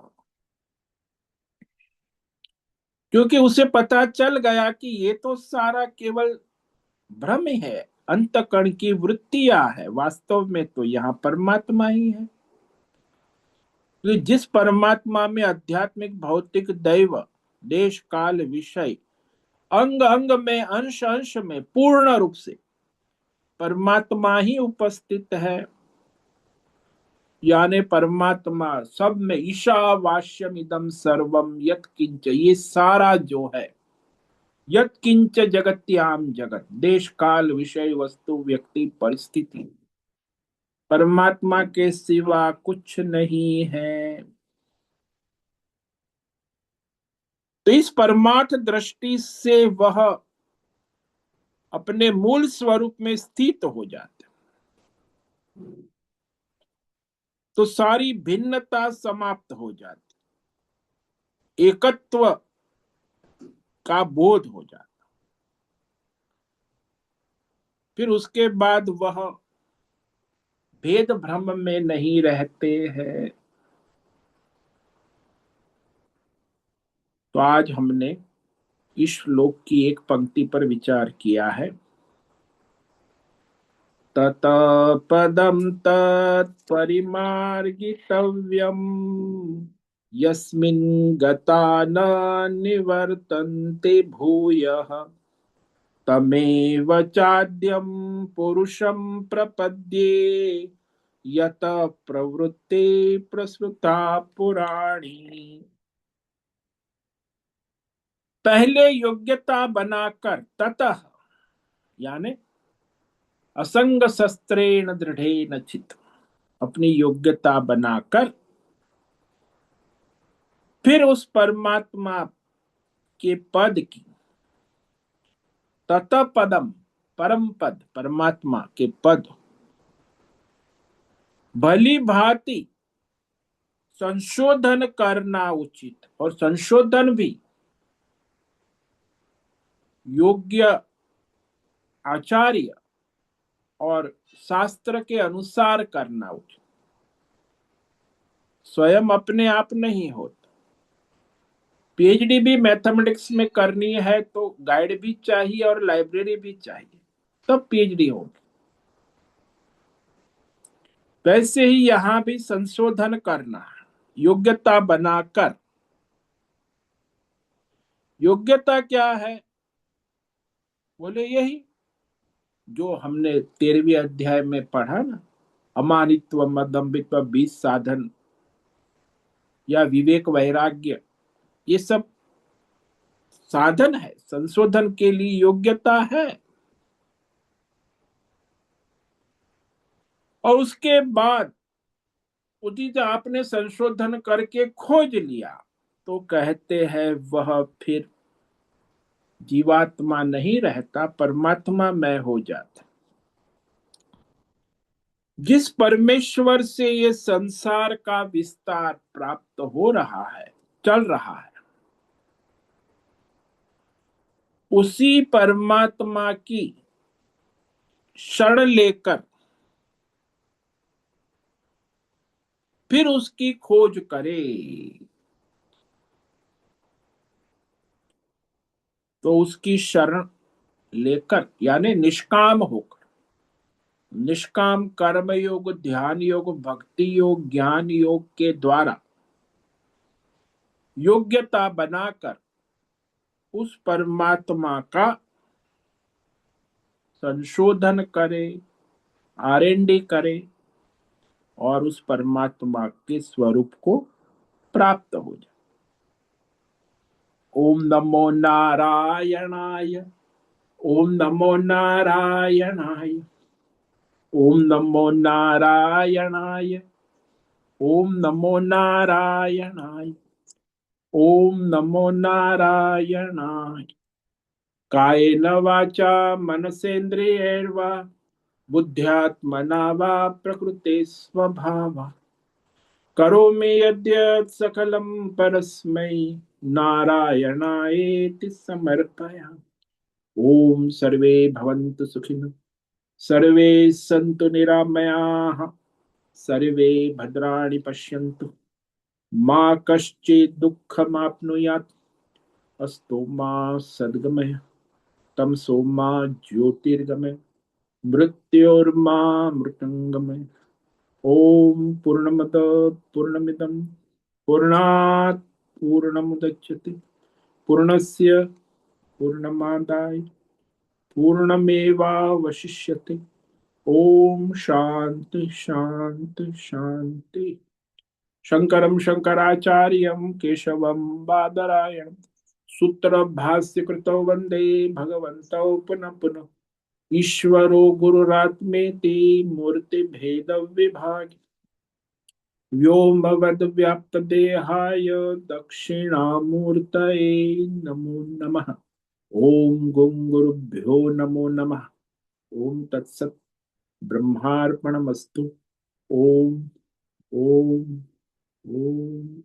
क्योंकि उसे पता चल गया कि ये तो सारा केवल भ्रम है, अंतकरण की वृत्तियां है, वास्तव में तो यहाँ परमात्मा ही है। तो जिस परमात्मा में आध्यात्मिक, भौतिक, दैव, देश, काल, विषय, अंग अंग में, अंश अंश में पूर्ण रूप से परमात्मा ही उपस्थित है, यानी परमात्मा सब में, ईशावास्यम इदम सर्वम यत् किंच, ये सारा जो है, यत् किंच जगत्याम जगत, देश, काल, विषय, वस्तु, व्यक्ति, परिस्थिति, परमात्मा के सिवा कुछ नहीं है। तो इस परमार्थ दृष्टि से वह अपने मूल स्वरूप में स्थित हो जाते, तो सारी भिन्नता समाप्त हो जाती, एकत्व का बोध हो जाता। फिर उसके बाद वह भेद भ्रम में नहीं रहते हैं। तो आज हमने इस श्लोक की एक पंक्ति पर विचार किया है। तत पदम तत्परिमार्गितव्यम यस्मिन् गता न निवर्तन्ते भूयः तमेव चाद्यं पुरुषं प्रपद्ये यत प्रवृत्ते प्रसृता पुराणी। पहले योग्यता बनाकर, ततः यानी असंग शस्त्रेण दृढ़ेन चित, अपनी योग्यता बनाकर फिर उस परमात्मा के पद की, तत पदम, परम पद, परमात्मा के पद, भली भांति संशोधन करना उचित, और संशोधन भी योग्य आचार्य और शास्त्र के अनुसार करना उचित। स्वयं अपने आप नहीं होता। पीएचडी भी मैथमेटिक्स में करनी है तो गाइड भी चाहिए और लाइब्रेरी भी चाहिए, तब पीएचडी होगी। वैसे ही यहां भी संशोधन करना है, योग्यता बनाकर। योग्यता क्या है? बोले यही जो हमने 13वीं अध्याय में पढ़ा ना, अमानित्व, मदम्बित्व, 20 साधन या विवेक, वैराग्य, ये सब साधन है, संशोधन के लिए योग्यता है। और उसके बाद उचित आपने संशोधन करके खोज लिया, तो कहते हैं वह फिर जीवात्मा नहीं रहता, परमात्मा में हो जाता। जिस परमेश्वर से ये संसार का विस्तार प्राप्त हो रहा है, चल रहा है, उसी परमात्मा की शरण लेकर फिर उसकी खोज करे, तो उसकी शरण लेकर यानी निष्काम होकर, निष्काम कर्म योग, ध्यान योग, भक्ति योग, ज्ञान योग के द्वारा योग्यता बनाकर उस परमात्मा का संशोधन करे, आरएनडी करे और उस परमात्मा के स्वरूप को प्राप्त हो जाए। ओम नमो नारायणाय। ओम नमो नारायणाय। ओम नमो नारायणाय। ओम नमो नारायणाय। ओम नमो नारायणाय। कायेन वाचा मनसेन्द्रियैर्वा बुद्ध्यात्मना वा प्रकृते स्वभावा करोमि यद्यत् सकलं परस्मै नारायणायेति समर्पयामि। ओम सर्वे भवन्तु सुखिनः, सर्वे सन्तु निरामयाः, सर्वे भद्राणि पश्यन्तु, मा कश्चित् दुःखमाप्नुयात्। अस्तु मा सद्गमय, तमसो मा ज्योतिर्गमय, मृत्योर्मा मृतंगमय। ओम पूर्णमद पूर्णमिदं पूर्णात् पूर्णमुदच्यते पूर्णस्य पूर्णमादाय पूर्णमेवावशिष्यते। ओम शांति शांति शांति। शंकरं शंकराचार्यं केशवं बादरायणं सूत्र भाष्य कृतौ वंदे भगवन्तौ पुनः पुनः। ईश्वरो गुरुरात्मेति मूर्ति भेद विभाग व्योमवद् व्याप्त देहाय दक्षिणामूर्तये नमो नमः। ओम गुं गुरुभ्यो नमो नमः। ओम तत्सत् ब्रह्मार्पणमस्तु। ओम ओम ओम।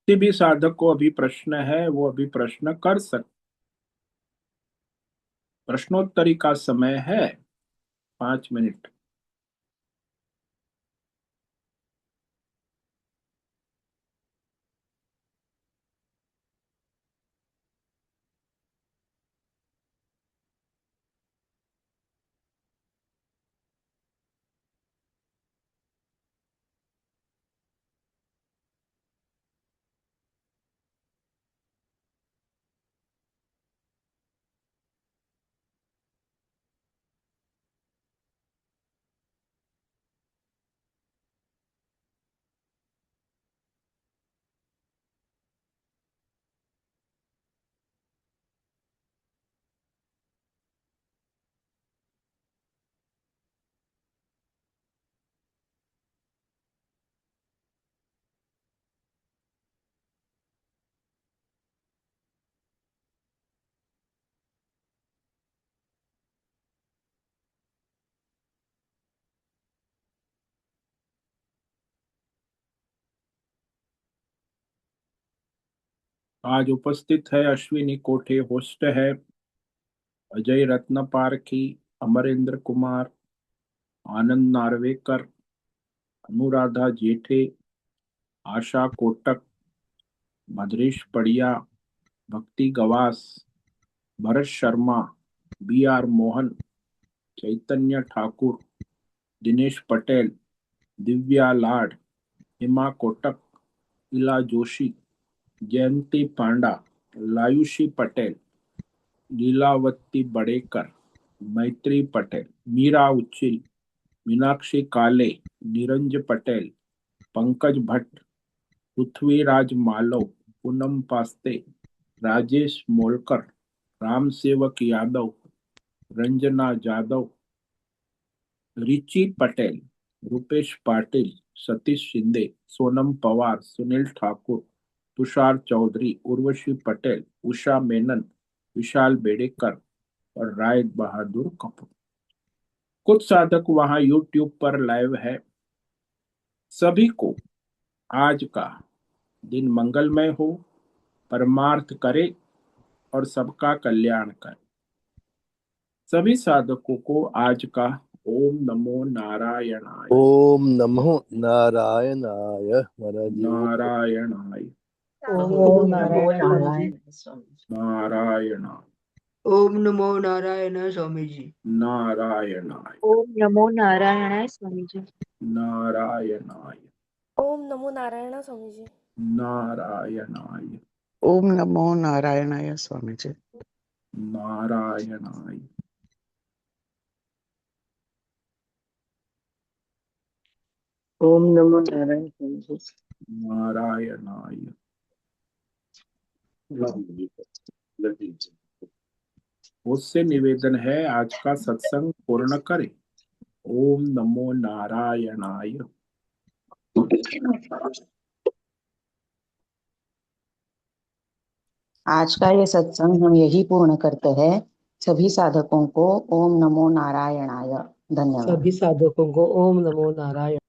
किसी भी साधक को अभी प्रश्न है वो अभी प्रश्न कर सकते। प्रश्नोत्तरी का समय है 5 मिनट। आज उपस्थित है अश्विनी कोठे, होस्ट है अजय रत्न पारखी, अमरेंद्र कुमार, आनंद नार्वेकर, अनुराधा जेठे, आशा कोटक, भद्रेश पड़िया, भक्ति गवास, भरत शर्मा, बी आर मोहन, चैतन्य ठाकुर, दिनेश पटेल, दिव्या लाड, हिमा कोटक, इला जोशी, जयंती पांडा, लायुषी पटेल, लीलावती बड़ेकर, मैत्री पटेल, मीरा उच्चिल, मीनाक्षी काले, नीरज पटेल, पंकज भट्ट, पृथ्वीराज मालव, पूनम पास्ते, राजेश मोलकर, राम सेवक यादव, रंजना जादव, रिची पटेल, रूपेश पाटिल, सतीश शिंदे, सोनम पवार, सुनील ठाकुर, तुषार चौधरी, उर्वशी पटेल, उषा मेनन, विशाल बेड़ेकर और राय बहादुर कपूर। कुछ साधक वहां यूट्यूब पर लाइव है। सभी को आज का दिन मंगलमय हो, परमार्थ करे और सबका कल्याण करे। सभी साधकों को आज का ओम नमो नारायणाय। ओम नमो नारायणाय महाराज जी। नारायणाय ओम नमो नारायण नारायणाय ओम नमो नारायण स्वामी जी। नारायणाय ओम नमो नारायणाय स्वामी जी। नारायणाय ओम नमो नारायण स्वामी जी। नारायणाय ओम नमो नारायणाय स्वामी जी। नारायणाय ओम नमो नारायण स्वामी जी। नारायणाय। उससे निवेदन है आज का सत्संग पूर्ण करें। ओम नमो नारायणाय। आज का ये सत्संग हम यही पूर्ण करते हैं। सभी साधकों को ओम नमो नारायणाय। धन्यवाद। सभी साधकों को ओम नमो नारायण।